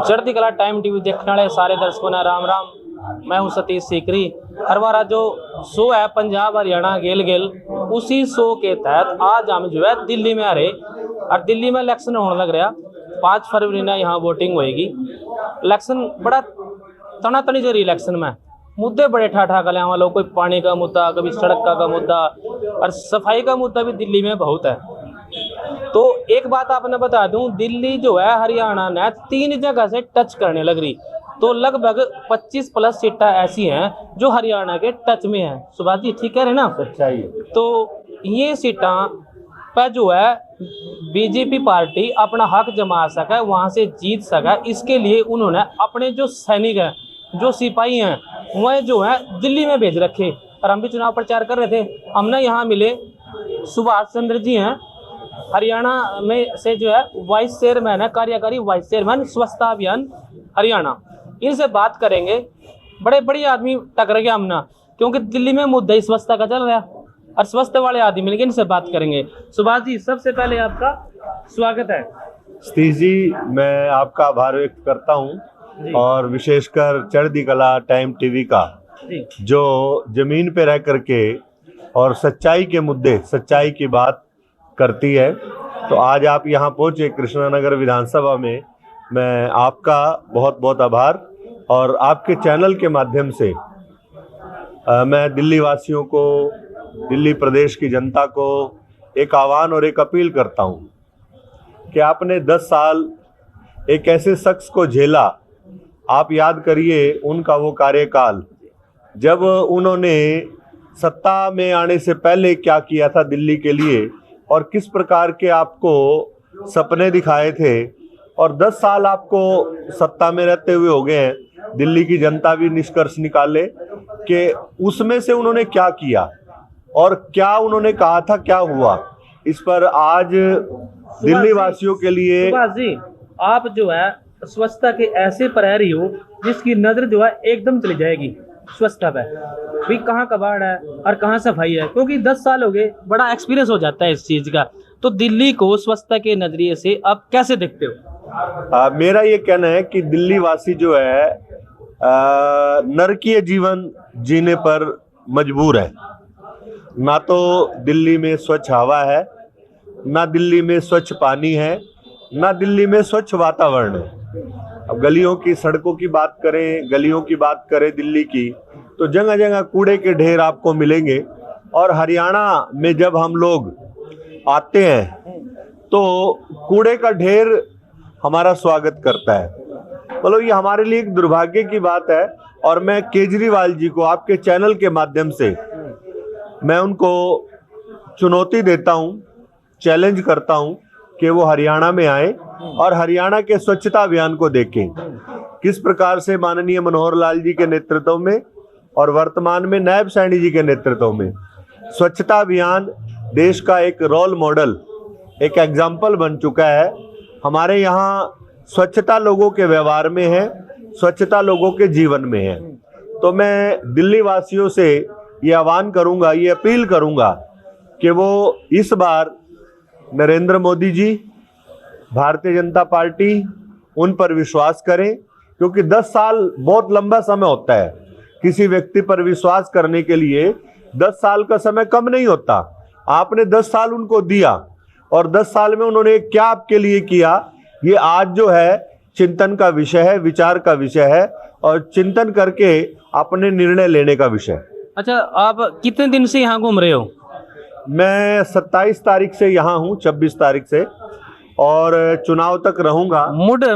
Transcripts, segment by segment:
चढ़ती कला time TV देखने वाले सारे दर्शकों ने राम राम। मैं हूं सतीश सीकरी। हर बार जो शो है पंजाब हरियाणा गेल गेल, उसी शो के तहत आज हम जो है दिल्ली में आ रहे और दिल्ली में इलेक्शन होने लग रहा। 5 फरवरी ना यहाँ वोटिंग होएगी। इलेक्शन बड़ा तनातनी जो इलेक्शन में मुद्दे बड़े ठाठा कले वालों, कोई पानी का मुद्दा, कभी सड़क का मुद्दा और सफाई का मुद्दा भी दिल्ली में बहुत है। तो एक बात आपने बता दूं, दिल्ली जो है हरियाणा ने 3 जगह से टच करने लग रही, तो लगभग 25 प्लस सीटें ऐसी हैं जो हरियाणा के टच में हैं। सुभाष जी ठीक कह रहे हैं ना? सच्चाई। तो ये सीटें पर जो है बीजेपी पार्टी अपना हक जमा सके, वहाँ से जीत सके, इसके लिए उन्होंने अपने जो सैनिक हैं, जो सिपाही हैं, वह जो है दिल्ली में भेज रखे। और हम भी चुनाव प्रचार कर रहे थे, हमने यहाँ मिले सुभाष चंद्र जी हैं, हरियाणा में से जो है वाइस चेयरमैन है, कार्यकारी वाइस चेयरमैन स्वच्छता अभियान हरियाणा। इनसे बात करेंगे। बड़े बड़े आदमी टकर गया हमने, क्योंकि दिल्ली में मुद्दा ही स्वच्छता का चल रहा और स्वस्थ वाले आदमी मिलेंगे, इनसे बात करेंगे। सुभाष जी सबसे पहले आपका स्वागत है। सतीश जी, मैं आपका आभार व्यक्त करता हूं, और विशेषकर चढ़ती कला टाइम टीवी का जो जमीन पे रह करके और सच्चाई के मुद्दे, सच्चाई की बात करती है। तो आज आप यहाँ पहुँचे कृष्णानगर विधानसभा में, मैं आपका बहुत बहुत आभार। और आपके चैनल के माध्यम से मैं दिल्ली वासियों को, दिल्ली प्रदेश की जनता को एक आह्वान और एक अपील करता हूँ कि आपने 10 साल एक ऐसे शख्स को झेला। आप याद करिए उनका वो कार्यकाल, जब उन्होंने सत्ता में आने से पहले क्या किया था दिल्ली के लिए और किस प्रकार के आपको सपने दिखाए थे। और 10 साल आपको सत्ता में रहते हुए हो गए हैं। दिल्ली की जनता भी निष्कर्ष निकाले कि उसमें से उन्होंने क्या किया और क्या उन्होंने कहा था, क्या हुआ। इस पर आज दिल्ली वासियों के लिए। सुभाष जी, आप जो है स्वच्छता के ऐसे प्रहरी हो जिसकी नजर जो है एकदम चली जाएगी स्वच्छता पे, भी कहाँ कबाड़ है और कहाँ सफाई है, क्योंकि 10 साल हो गए, बड़ा एक्सपीरियंस हो जाता है इस चीज का। तो दिल्ली को स्वच्छता के नजरिए से आप कैसे देखते हो? मेरा ये कहना है कि दिल्ली वासी जो है नरकीय जीवन जीने पर मजबूर है। ना तो दिल्ली में स्वच्छ हवा है, ना दिल्ली में स्वच्छ पानी है, ना दिल्ली में स्वच्छ वातावरण है। अब गलियों की, सड़कों की बात करें, गलियों की बात करें दिल्ली की, तो जगह जगह कूड़े के ढेर आपको मिलेंगे। और हरियाणा में जब हम लोग आते हैं तो कूड़े का ढेर हमारा स्वागत करता है। मतलब ये हमारे लिए एक दुर्भाग्य की बात है। और मैं केजरीवाल जी को आपके चैनल के माध्यम से मैं उनको चुनौती देता हूं, चैलेंज करता हूं कि वो हरियाणा में आए और हरियाणा के स्वच्छता अभियान को देखें। किस प्रकार से माननीय मनोहर लाल जी के नेतृत्व में और वर्तमान में नायब सैनी जी के नेतृत्व में स्वच्छता अभियान देश का एक रोल मॉडल, एक एग्जाम्पल बन चुका है। हमारे यहाँ स्वच्छता लोगों के व्यवहार में है, स्वच्छता लोगों के जीवन में है। तो मैं दिल्ली वासियों से ये आह्वान करूंगा, ये अपील करूंगा कि वो इस बार नरेंद्र मोदी जी, भारतीय जनता पार्टी, उन पर विश्वास करें, क्योंकि 10 साल बहुत लंबा समय होता है। किसी व्यक्ति पर विश्वास करने के लिए 10 साल का समय कम नहीं होता। आपने 10 साल उनको दिया और 10 साल में उन्होंने क्या आपके लिए किया, ये आज जो है चिंतन का विषय है, विचार का विषय है और चिंतन करके अपने निर्णय लेने का विषय। अच्छा, आप कितने दिन से यहाँ घूम रहे हो? मैं 27 तारीख से यहाँ हूँ, 26 तारीख से, और चुनाव तक रहूंगा।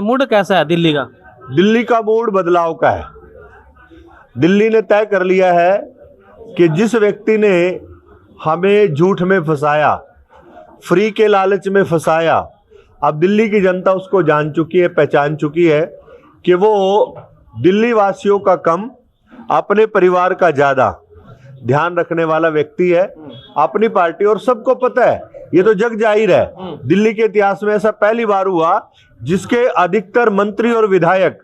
मूड कैसा है दिल्ली का? दिल्ली का मूड बदलाव का है। दिल्ली ने तय कर लिया है कि जिस व्यक्ति ने हमें झूठ में फंसाया, फ्री के लालच में फंसाया, अब दिल्ली की जनता उसको जान चुकी है, पहचान चुकी है कि वो दिल्ली वासियों का कम, अपने परिवार का ज्यादा ध्यान रखने वाला व्यक्ति है, अपनी पार्टी। और सबको पता है, ये तो जग जाहिर है, दिल्ली के इतिहास में ऐसा पहली बार हुआ जिसके अधिकतर मंत्री और विधायक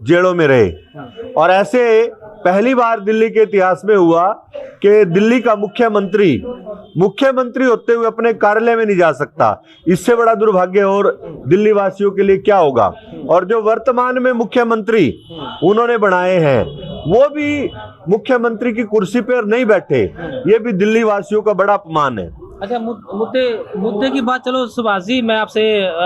जेलों में रहे। और ऐसे पहली बार दिल्ली के इतिहास में हुआ कि दिल्ली का मुख्यमंत्री होते हुए अपने कार्यालय में नहीं जा सकता। इससे बड़ा दुर्भाग्य और दिल्ली वासियों के लिए क्या होगा। और जो वर्तमान में मुख्यमंत्री उन्होंने बनाए हैं वो भी मुख्यमंत्री की कुर्सी पर नहीं बैठे, ये भी दिल्ली वासियों का बड़ा अपमान है। अच्छा, मुद्दे की बात, चलो सुभाष जी, मैं आपसे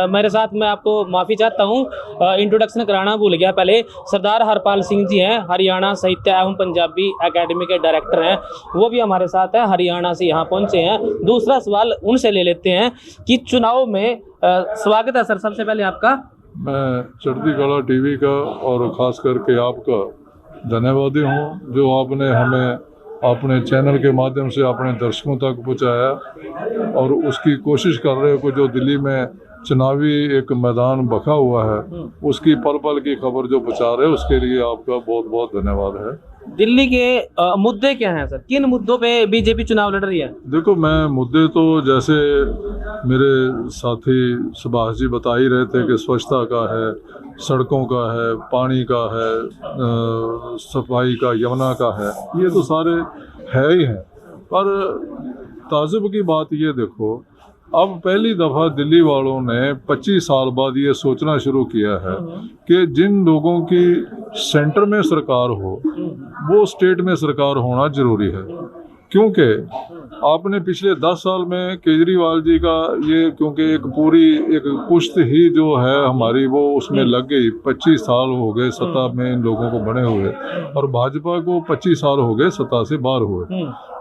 मैं आपको माफ़ी चाहता हूँ, इंट्रोडक्शन कराना भूल गया पहले। सरदार हरपाल सिंह जी हैं, हरियाणा साहित्य एवं पंजाबी एकेडमी के डायरेक्टर हैं, वो भी हमारे साथ हैं, हरियाणा से यहाँ पहुँचे हैं। दूसरा सवाल उनसे ले लेते हैं कि चुनाव में स्वागत है सर सबसे पहले आपका। मैं चढ़ती कला टीवी का और ख़ास करके आपका धन्यवादी हूँ जो आपने हमें अपने चैनल के माध्यम से अपने दर्शकों तक पहुँचाया और उसकी कोशिश कर रहे हो कि जो दिल्ली में चुनावी एक मैदान बखा हुआ है उसकी पल पल की खबर जो पहुँचा रहे हैं उसके लिए आपका बहुत बहुत धन्यवाद है। दिल्ली के मुद्दे क्या हैं सर, किन मुद्दों पे बीजेपी चुनाव लड़ रही है? देखो, मैं मुद्दे तो जैसे मेरे साथी सुभाष जी बता ही रहे थे कि स्वच्छता का है, सड़कों का है, पानी का है, सफाई का, यमुना का है, ये तो सारे है ही हैं। पर ताजुब की बात ये देखो, अब पहली दफ़ा दिल्ली वालों ने 25 साल बाद ये सोचना शुरू किया है कि जिन लोगों की सेंटर में सरकार हो वो स्टेट में सरकार होना ज़रूरी है। क्योंकि आपने पिछले 10 साल में केजरीवाल जी का ये, क्योंकि एक पूरी एक पुश्त ही जो है हमारी वो उसमें लग गई। 25 साल हो गए सत्ता में इन लोगों को बने हुए और भाजपा को 25 साल हो गए सत्ता से बाहर हुए।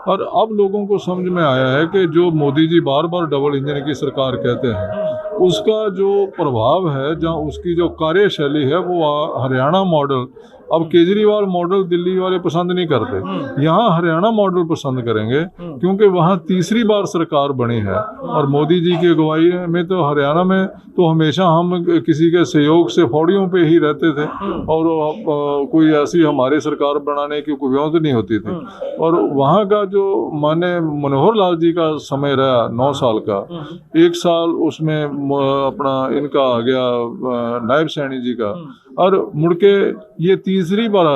और अब लोगों को समझ में आया है कि जो मोदी जी बार बार डबल इंजन की सरकार कहते हैं उसका जो प्रभाव है, जहाँ उसकी जो कार्यशैली है वो हरियाणा मॉडल, अब केजरीवाल मॉडल दिल्ली वाले पसंद नहीं करते, यहाँ हरियाणा मॉडल पसंद करेंगे क्योंकि वहाँ तीसरी बार सरकार बनी है। और मोदी जी की अगुवाई में तो हरियाणा में तो हमेशा हम किसी के सहयोग से फौड़ियों पे ही रहते थे और कोई ऐसी हमारी सरकार बनाने की कोई व्यवस्था नहीं होती थी। और वहाँ का जो माने मनोहर लाल जी का समय रहा 9 साल का, 1 साल उसमें अपना इनका आ गया नायब सैनी जी का, और मुड़ के ये तीसरी बार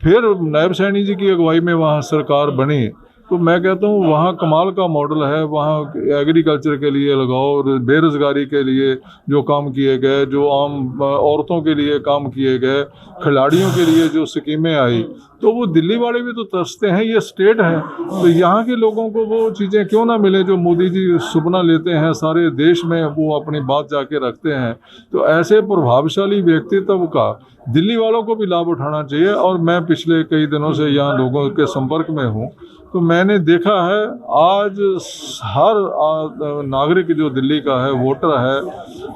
फिर नायब सैनी जी की अगुवाई में वहाँ सरकार बनी। तो मैं कहता हूँ वहाँ कमाल का मॉडल है। वहाँ एग्रीकल्चर के लिए लगाओ, बेरोजगारी के लिए जो काम किए गए, जो आम औरतों के लिए काम किए गए, खिलाड़ियों के लिए जो स्कीमें आई, तो वो दिल्ली वाले भी तो तरसते हैं, ये स्टेट है तो यहाँ के लोगों को वो चीज़ें क्यों ना मिले जो मोदी जी सुपना लेते हैं सारे देश में, वो अपनी बात जाके रखते हैं। तो ऐसे प्रभावशाली व्यक्तित्व का दिल्ली वालों को भी लाभ उठाना चाहिए। और मैं पिछले कई दिनों से यहाँ लोगों के संपर्क में हूँ तो मैंने देखा है आज हर नागरिक जो दिल्ली का है, वोटर है,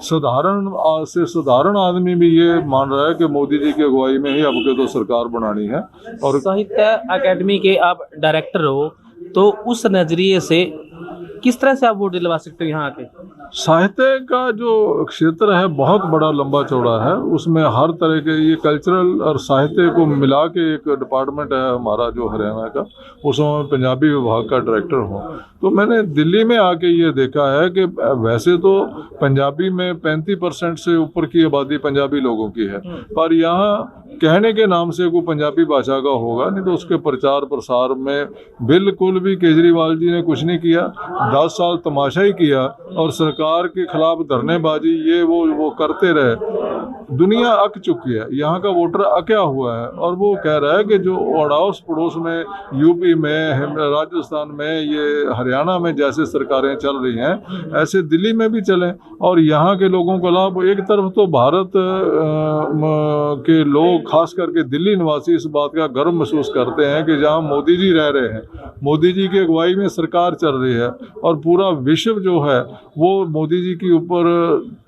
साधारण से साधारण आदमी भी ये मान रहा है कि मोदी जी की अगुवाई में ही अब के तो सरकार बनानी है। और साहित्य अकेडमी के आप डायरेक्टर हो तो उस नजरिए से किस तरह से आप वोट दिलवा सकते हो? यहाँ आके साहित्य का जो क्षेत्र है बहुत बड़ा लंबा चौड़ा है, उसमें हर तरह के ये कल्चरल और साहित्य को मिला के एक डिपार्टमेंट है हमारा जो हरियाणा का, उसमें मैं पंजाबी विभाग का डायरेक्टर हूँ। तो मैंने दिल्ली में आके ये देखा है कि वैसे तो पंजाबी में 35% से ऊपर की आबादी पंजाबी लोगों की है, पर यहाँ कहने के नाम से कोई पंजाबी भाषा का होगा नहीं, तो उसके प्रचार प्रसार में बिल्कुल भी केजरीवाल जी ने कुछ नहीं किया। 10 साल तमाशा ही किया और सरकार के खिलाफ धरनेबाजी ये वो करते रहे। दुनिया अक चुकी है, यहाँ का वोटर अक्या हुआ है और वो कह रहा है कि जो अड़ोस पड़ोस में यूपी में, राजस्थान में, ये हरियाणा में जैसे सरकारें चल रही हैं ऐसे दिल्ली में भी चलें और यहाँ के लोगों को लाभ। एक तरफ तो भारत के लोग खास करके दिल्ली निवासी इस बात का गर्व महसूस करते हैं कि जहाँ मोदी जी रह रहे हैं, मोदी जी की अगुवाई में सरकार चल रही है और पूरा विश्व जो है वो मोदी जी के ऊपर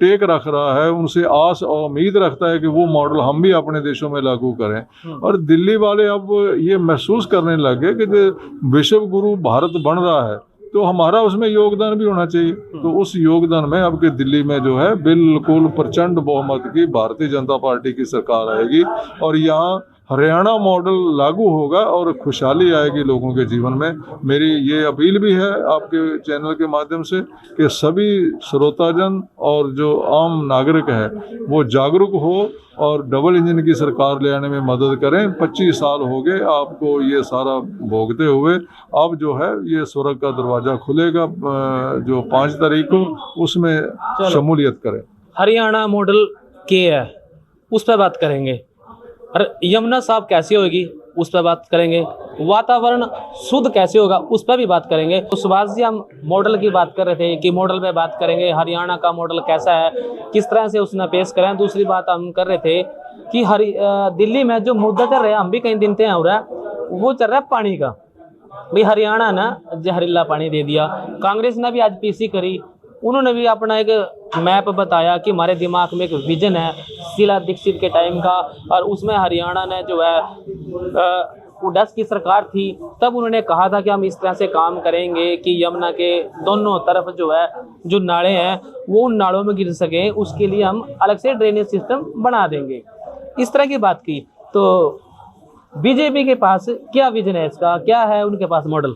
टेक रख रहा है, उनसे आस और उम्मीद रखता है कि वो मॉडल हम भी अपने देशों में लागू करें। और दिल्ली वाले अब ये महसूस करने लगे कि जो विश्व गुरु भारत बन रहा है तो हमारा उसमें योगदान भी होना चाहिए। तो उस योगदान में अब के दिल्ली में जो है बिल्कुल प्रचंड बहुमत की भारतीय जनता पार्टी की सरकार आएगी और यहाँ हरियाणा मॉडल लागू होगा और खुशहाली आएगी लोगों के जीवन में। मेरी ये अपील भी है आपके चैनल के माध्यम से कि सभी श्रोताजन और जो आम नागरिक है वो जागरूक हो और डबल इंजन की सरकार ले आने में मदद करें। 25 साल हो गए आपको ये सारा भोगते हुए, अब जो है ये स्वर्ग का दरवाज़ा खुलेगा जो 5 तारीख को, उसमें शमूलियत करें। हरियाणा मॉडल के है उस पर बात करेंगे, और यमुना साफ कैसी होगी उस पर बात करेंगे, वातावरण शुद्ध कैसे होगा उस पर भी बात करेंगे। तो सुभाष जी, हम मॉडल की बात कर रहे थे कि मॉडल पे बात करेंगे, हरियाणा का मॉडल कैसा है, किस तरह से उसने पेश करें। दूसरी बात हम कर रहे थे कि दिल्ली में जो मुद्दा चल रहा है, हम भी कई दिन से हो रहा है, वो चल रहा है पानी का। भाई हरियाणा ना जहरीला पानी दे दिया। कांग्रेस ने भी आज पीसी करी, उन्होंने भी अपना एक मैप बताया कि हमारे दिमाग में एक विजन है शीला दीक्षित के टाइम का, और उसमें हरियाणा ने जो है उडस की सरकार थी, तब उन्होंने कहा था कि हम इस तरह से काम करेंगे कि यमुना के दोनों तरफ जो है जो नाले हैं वो उन नालों में गिर सकें, उसके लिए हम अलग से ड्रेनेज सिस्टम बना देंगे। इस तरह की बात की। तो बीजेपी के पास क्या विजन है इसका, क्या है उनके पास मॉडल?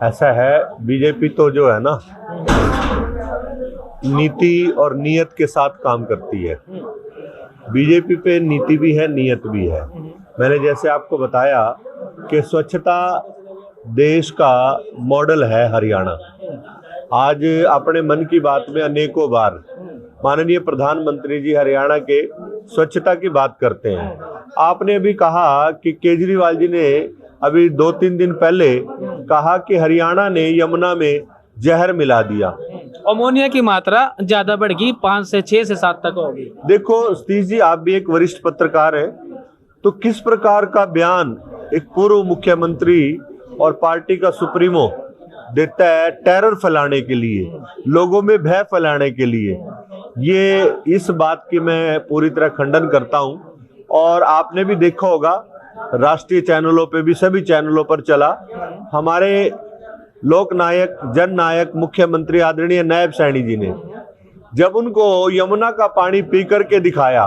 ऐसा है, बीजेपी तो जो है ना नीति और नियत के साथ काम करती है। बीजेपी पे नीति भी है, नियत भी है। मैंने जैसे आपको बताया कि स्वच्छता देश का मॉडल है हरियाणा। आज अपने मन की बात में अनेकों बार माननीय प्रधानमंत्री जी हरियाणा के स्वच्छता की बात करते हैं। आपने अभी कहा कि केजरीवाल जी ने अभी 2-3 दिन पहले कहा कि हरियाणा ने यमुना में जहर मिला दिया, अमोनिया की मात्रा ज्यादा बढ़ गई, 5 से 6 से 7 तक होगी। देखो सतीश जी, आप भी एक वरिष्ठ पत्रकार हैं, तो किस प्रकार का बयान एक पूर्व मुख्यमंत्री और पार्टी का सुप्रीमो देता है टेरर फैलाने के लिए, लोगों में भय फैलाने के लिए। ये इस बात की मैं पूरी तरह खंडन करता हूं। और आपने भी देखा होगा राष्ट्रीय चैनलों पे भी, सभी चैनलों पर चला, हमारे लोक नायक, जन नायक, मुख्यमंत्री आदरणीय नायब सैनी जी ने जब उनको यमुना का पानी पी करके दिखाया,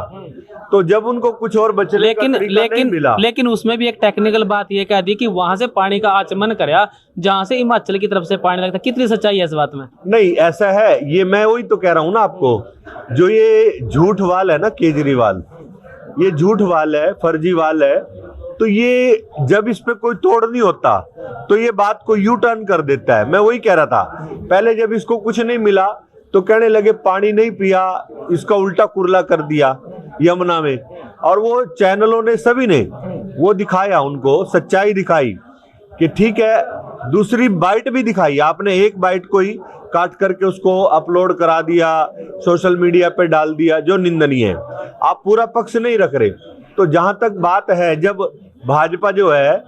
तो जब उनको कुछ और बचने का तरीका नहीं मिला। लेकिन उसमें भी एक टेक्निकल बात ये कह दी कि वहां से पानी का आचमन कराया जहां से हिमाचल की तरफ से पानी लगता। कितनी सच्चाई है इस बात में? नहीं, ऐसा है, ये मैं वही तो कह रहा हूं ना आपको, जो ये झूठ वाल है ना केजरीवाल, ये झूठ वाल है, फर्जी वाल है। तो ये जब इस पे कोई तोड़ नहीं होता तो ये बात को यू टर्न कर देता है। मैं वही कह रहा था, पहले जब इसको कुछ नहीं मिला तो कहने लगे पानी नहीं पिया, इसका उल्टा कुरला कर दिया यमुना में। और वो चैनलों ने, सभी ने वो दिखाया, उनको सच्चाई दिखाई कि ठीक है। दूसरी बाइट भी दिखाई, आपने एक बाइट को ही काट करके उसको अपलोड करा दिया, सोशल मीडिया पे डाल दिया, जो निंदनीय है। आप पूरा पक्ष नहीं रख रहे। तो जहां तक बात है, जब भाजपा जो है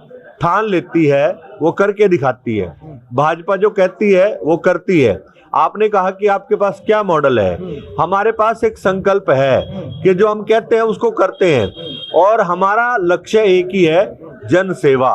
ठान लेती है वो करके दिखाती है, भाजपा जो कहती है वो करती है। आपने कहा कि आपके पास क्या मॉडल है, हमारे पास एक संकल्प है कि जो हम कहते हैं उसको करते हैं, और हमारा लक्ष्य एक ही है, जन सेवा।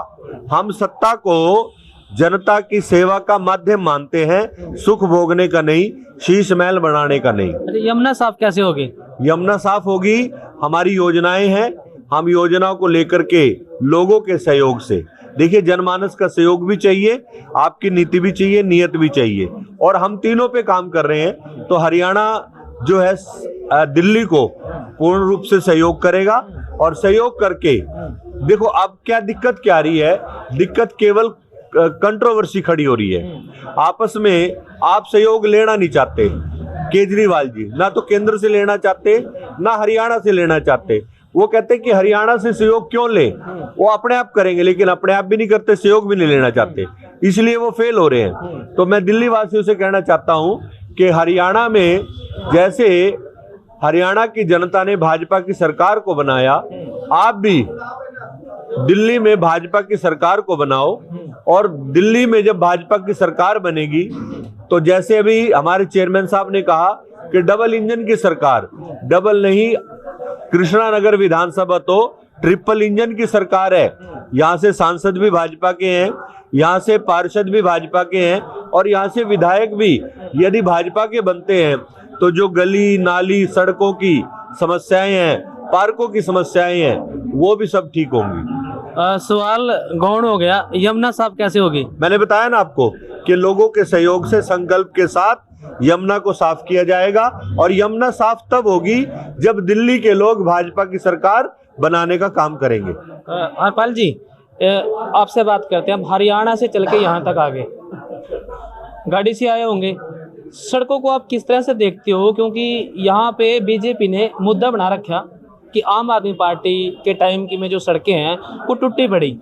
हम सत्ता को जनता की सेवा का माध्यम मानते हैं, सुख भोगने का नहीं, शीश महल बनाने का नहीं। यमुना साफ कैसे होगी? यमुना साफ होगी, हमारी योजनाएं हैं, हम योजनाओं को लेकर के लोगों के सहयोग से, देखिए जनमानस का सहयोग भी चाहिए, आपकी नीति भी चाहिए, नियत भी चाहिए, और हम तीनों पे काम कर रहे हैं। तो हरियाणा जो है दिल्ली को पूर्ण रूप से सहयोग करेगा, और सहयोग करके देखो अब क्या दिक्कत क्या आ रही है, दिक्कत केवल कंट्रोवर्सी खड़ी हो रही है। आपस में आप सहयोग लेना नहीं चाहते केजरीवाल जी, ना तो केंद्र से लेना चाहते, ना हरियाणा से लेना चाहते। वो कहते कि हरियाणा से सहयोग क्यों ले, वो अपने आप करेंगे, लेकिन अपने आप भी नहीं करते, सहयोग भी नहीं लेना चाहते, इसलिए वो फेल हो रहे हैं। तो मैं दिल्ली वासियों से कहना चाहता हूं कि हरियाणा में जैसे हरियाणा की जनता ने भाजपा की सरकार को बनाया, आप भी दिल्ली में भाजपा की सरकार को बनाओ। और दिल्ली में जब भाजपा की सरकार बनेगी तो जैसे अभी हमारे चेयरमैन साहब ने कहा कि डबल इंजन की सरकार, डबल नहीं, कृष्णानगर विधानसभा तो ट्रिपल इंजन की सरकार है। यहाँ से सांसद भी भाजपा के हैं, यहाँ से पार्षद भी भाजपा के हैं, और यहाँ से विधायक भी यदि भाजपा के बनते हैं तो जो गली नाली सड़कों की समस्याएं हैं, पार्कों की समस्याएं हैं, वो भी सब ठीक होंगी। सवाल गौण हो गया, यमुना साफ कैसे होगी? मैंने बताया ना आपको कि लोगों के सहयोग से, संकल्प के साथ यमुना को साफ किया जाएगा। और यमुना साफ तब होगी जब दिल्ली के लोग भाजपा की सरकार बनाने का काम करेंगे। हरपाल जी, आपसे बात करते हैं। अब हरियाणा से चल के यहाँ तक आ गए, गाड़ी से आए होंगे। सड़कों को आप किस तरह से देखते हो? क्योंकि यहाँ पे बीजेपी ने मुद्दा बना रखा कि आम आदमी पार्टी के टाइम की में जो सड़कें हैं वो टूटी पड़ी,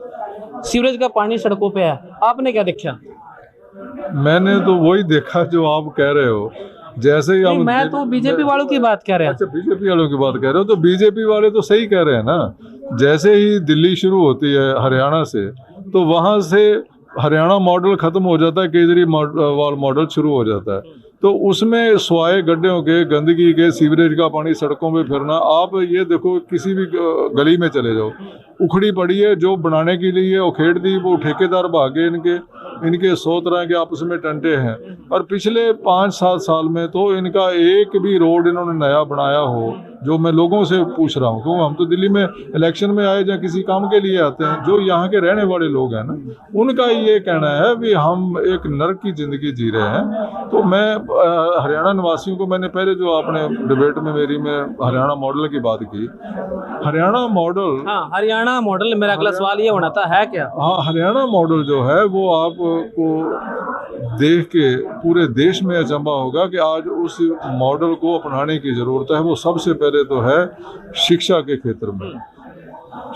सीवरेज का पानी सड़कों पे है। आपने क्या देखा? मैंने तो वही देखा जो आप कह रहे हो। जैसे ही हम, मैं तो बीजेपी वालों की बात कर रहा हूं। अच्छा, बीजेपी वालों की बात कह रहे हो, तो बीजेपी वाले तो सही कह रहे हैं ना। जैसे ही दिल्ली शुरू होती है हरियाणा से, तो वहां से हरियाणा मॉडल खत्म हो जाता है, केजरीवाल मॉडल शुरू हो जाता है। तो उसमें स्वाए गड्ढों के, गंदगी के, सीवरेज का पानी सड़कों में फिरना। आप ये देखो, किसी भी गली में चले जाओ, उखड़ी पड़ी है, जो बनाने के लिए उखेड़ दी, वो ठेकेदार भागे, इनके 100 तरह के आपस में टंटे हैं। और पिछले 5-7 साल में तो इनका एक भी रोड इन्होंने नया बनाया हो, जो मैं लोगों से पूछ रहा हूँ, क्योंकि हम तो दिल्ली में इलेक्शन में आए या किसी काम के लिए आते हैं। जो यहाँ के रहने वाले लोग हैं ना, उनका ये कहना है कि हम एक नर्क की जिंदगी जी रहे हैं। तो मैं हरियाणा निवासियों को, मैंने पहले जो आपने डिबेट में हरियाणा मॉडल की बात की, हरियाणा मॉडल, हाँ, हरियाणा मॉडल, मेरा अगला सवाल ये होना था, है क्या? हाँ, हरियाणा मॉडल जो है वो आपको देख के पूरे देश में अचंभा होगा कि आज उस मॉडल को अपनाने की जरूरत है। वो सबसे पहले तो है शिक्षा के क्षेत्र में।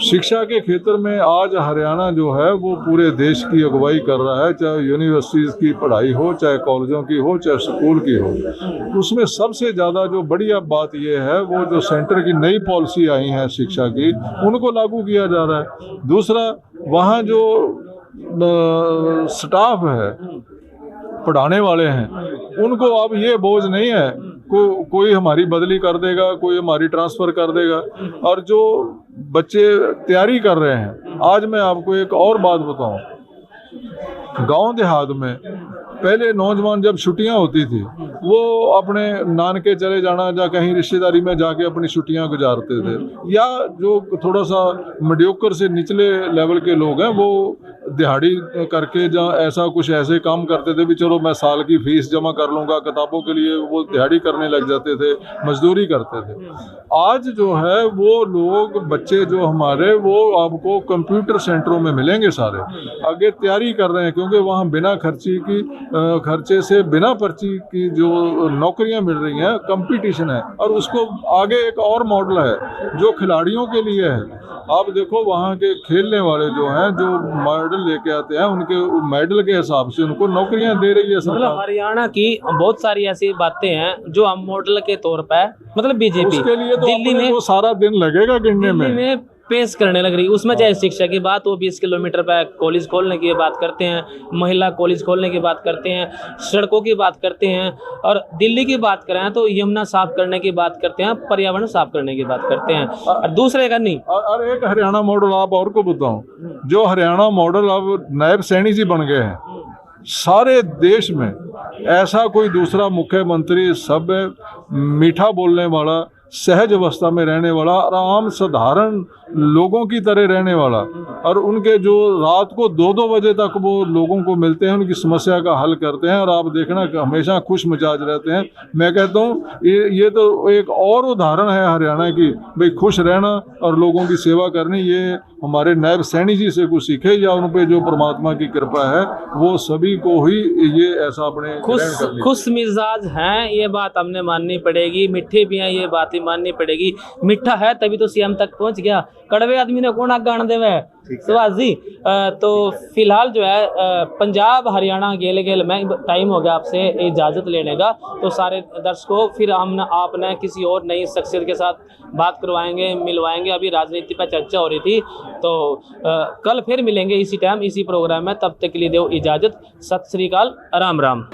शिक्षा के क्षेत्र में आज हरियाणा जो है वो पूरे देश की अगुवाई कर रहा है, चाहे यूनिवर्सिटीज़ की पढ़ाई हो, चाहे कॉलेजों की हो, चाहे स्कूल की हो। उसमें सबसे ज़्यादा जो बढ़िया बात ये है, वो जो सेंटर की नई पॉलिसी आई है शिक्षा की, उनको लागू किया जा रहा है। दूसरा, वहाँ जो स्टाफ है, पढ़ाने वाले हैं, उनको अब ये बोझ नहीं है कोई हमारी बदली कर देगा, कोई हमारी ट्रांसफ़र कर देगा। और जो बच्चे तैयारी कर रहे हैं, आज मैं आपको एक और बात बताऊं, गांव देहात में पहले नौजवान जब छुट्टियां होती थी, वो अपने नानके चले जाना या कहीं रिश्तेदारी में जाके अपनी छुट्टियां गुजारते थे। या जो थोड़ा सा मीडियोकर से निचले लेवल के लोग हैं, वो दिहाड़ी करके या ऐसा कुछ ऐसे काम करते थे भी चलो मैं साल की फीस जमा कर लूँगा, किताबों के लिए वो दिहाड़ी करने लग जाते थे, मजदूरी करते थे। आज जो है वो लोग, बच्चे जो हमारे, वो आपको कंप्यूटर सेंटरों में मिलेंगे सारे, आगे तैयारी कर रहे हैं, क्योंकि वहाँ बिना खर्चे से, बिना पर्ची की जो नौकरियां मिल रही हैं, कंपटीशन है। और उसको आगे एक और मॉडल है जो खिलाड़ियों के लिए है। आप देखो, वहाँ के खेलने वाले जो हैं, जो मेडल लेके आते हैं, उनके मेडल के हिसाब से उनको नौकरियां दे रही है सरकार। मतलब हरियाणा की बहुत सारी ऐसी बातें हैं जो हम मॉडल के तौर पर, मतलब बीजेपी उसके लिए तो दिल्ली में वो सारा दिन लगेगा गिनने में पेश करने लग रही। उसमें चाहे शिक्षा की बात हो, 20 किलोमीटर पर कॉलेज खोलने की बात करते हैं, महिला कॉलेज खोलने की बात करते हैं, सड़कों की बात करते हैं, और दिल्ली की बात करें तो यमुना साफ करने की बात करते हैं, पर्यावरण साफ करने की बात करते हैं, और दूसरे का नहीं। और एक हरियाणा मॉडल आप और को बताऊं, जो हरियाणा मॉडल अब नायब सैनी जी बन गए हैं सारे देश में, ऐसा कोई दूसरा मुख्यमंत्री, सब मीठा बोलने वाला, सहज अवस्था में रहने वाला, आराम साधारण लोगों की तरह रहने वाला, और उनके जो रात को 2-2 बजे तक वो लोगों को मिलते हैं, उनकी समस्या का हल करते हैं, और आप देखना कि हमेशा खुश मिजाज रहते हैं। मैं कहता हूँ ये तो एक और उदाहरण है हरियाणा की, भाई खुश रहना और लोगों की सेवा करनी। ये हमारे नायब सैनी जी से कुछ सीखे, या उन पे जो परमात्मा की कृपा है वो सभी को ही ये ऐसा अपने खुश मिजाज हैं, ये बात हमने माननी पड़ेगी। मीठे भी हैं, ये बात ही माननी पड़ेगी। मीठा है तभी तो सीएम तक पहुंच गया, कड़वे आदमी ने कौन आग गाण देवे। सुभाष जी, तो फिलहाल जो है पंजाब हरियाणा गेल में टाइम हो गया आपसे इजाज़त लेने का। तो सारे दर्शकों, फिर हम आपने किसी और नई शख्सियत के साथ बात करवाएंगे, मिलवाएंगे। अभी राजनीति पर चर्चा हो रही थी, तो कल फिर मिलेंगे इसी टाइम, इसी प्रोग्राम में। तब तक के लिए दो इजाज़त। सत श्री अकाल, राम राम।